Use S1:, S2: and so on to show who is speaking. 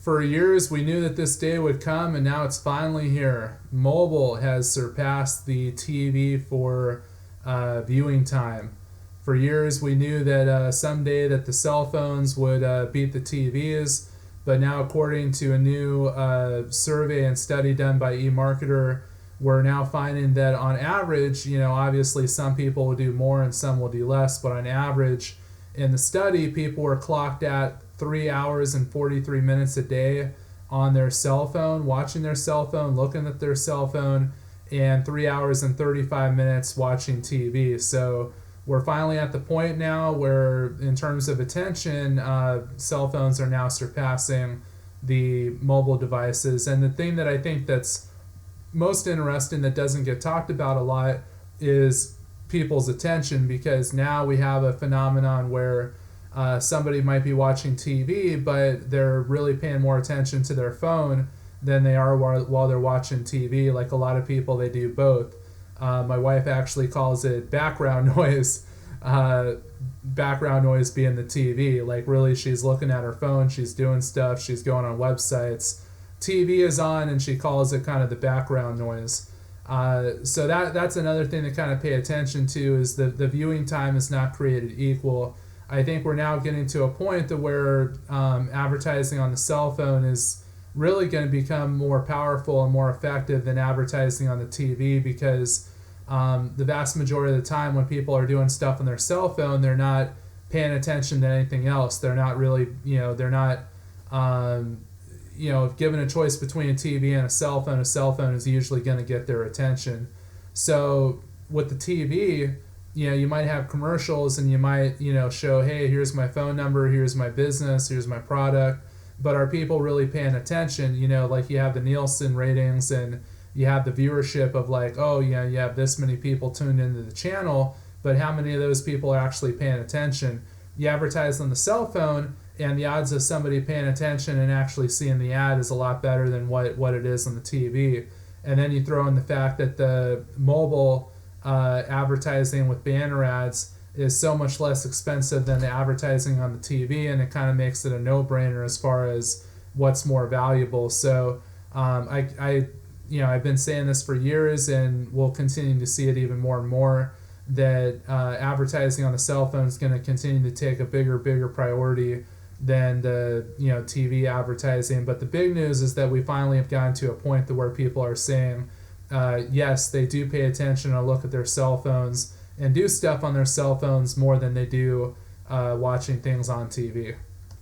S1: For years, we knew that this day would come, and now it's finally here. Mobile has surpassed the TV for viewing time. For years, we knew that someday that the cell phones would beat the TVs, but now, according to a new survey and study done by eMarketer, we're now finding that on average, obviously some people will do more and some will do less, but on average, in the study, people were clocked at 3 hours and 43 minutes a day on their cell phone, watching their cell phone, looking at their cell phone, and 3 hours and 35 minutes watching TV. So we're finally at the point now where, in terms of attention, cell phones are now surpassing the mobile devices. And the thing that I think that's most interesting that doesn't get talked about a lot is people's attention, because now we have a phenomenon where somebody might be watching TV, but they're really paying more attention to their phone than they are while they're watching TV. Like a lot of people, they do both. My wife actually calls it background noise. Background noise being the TV. Like really, she's looking at her phone, she's doing stuff, she's going on websites. TV is on, and she calls it kind of the background noise. So that's another thing to kind of pay attention to, is the viewing time is not created equal. I think we're now getting to a point to where advertising on the cell phone is really going to become more powerful and more effective than advertising on the TV, because the vast majority of the time when people are doing stuff on their cell phone, they're not paying attention to anything else. They're not really, they're not, if given a choice between a TV and a cell phone is usually going to get their attention. So with the TV, you might have commercials and you might, show, hey, here's my phone number, here's my business, here's my product. But are people really paying attention? Like you have the Nielsen ratings and you have the viewership of like, oh, you have this many people tuned into the channel, but how many of those people are actually paying attention? You advertise on the cell phone, and the odds of somebody paying attention and actually seeing the ad is a lot better than what it is on the TV. And then you throw in the fact that the mobile advertising with banner ads is so much less expensive than the advertising on the TV, and it kind of makes it a no-brainer as far as what's more valuable. So I've been saying this for years, and we'll continue to see it even more and more, that advertising on the cell phone is going to continue to take a bigger priority than the TV advertising. But the big news is that we finally have gotten to a point to where people are saying, yes, they do pay attention or look at their cell phones and do stuff on their cell phones more than they do watching things on TV.